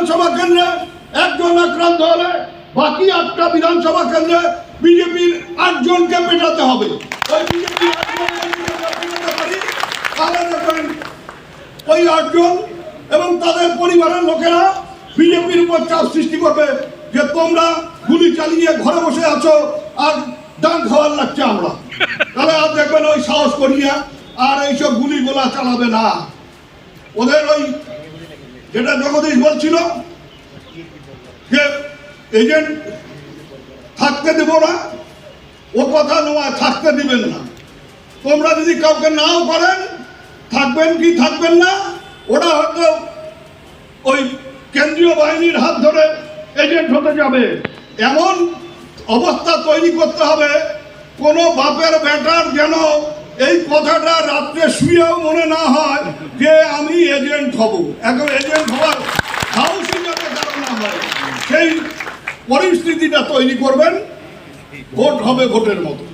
বিধানসভা কেন্দ্রে একজন আক্রান্ত হলে বাকি 8টা বিধানসভা কেন্দ্রে বিজেপির 8 জনকে পেটাতে হবে। ওই বিজেপি 8 জনকে পেটাতে পারি, তাহলে দেখবেন ওই 8 জন এবং তাদের পরিবারের লোকেরা বিজেপির উপর চাপ সৃষ্টি করবে যে তোমরা গুলি চালিয়ে ঘরে বসে আছো আর ডান খাওয়ার লাগছে আমরা। তাহলে আর দেখবেন ওই সাহস করিয়া আর এইসব গুলি গোলা চালাবে না। ওদের ওই যেটা জগদীশ বলছিল যে এজেন্ট থাকতে দেব না, ও কথা নয়, থাকতে দিবেন না। তোমরা যদি কাউকে নাও করেন, থাকবেন কি থাকবেন না, ওরা হয়তো ওই কেন্দ্রীয় বাহিনীর হাত ধরে এজেন্ট হতে যাবে। এমন অবস্থা তৈরি করতে হবে কোনো বাপের বেটার যেন এই কথাটা রাত্রে শুয়েও মনে না হয় যে আমি এজেন্ট হব। এখন এজেন্ট হওয়ার সাহসী যাতে কারণ না হয়, সেই পরিস্থিতিটা তৈরি করবেন। ভোট হবে ভোটের মতো।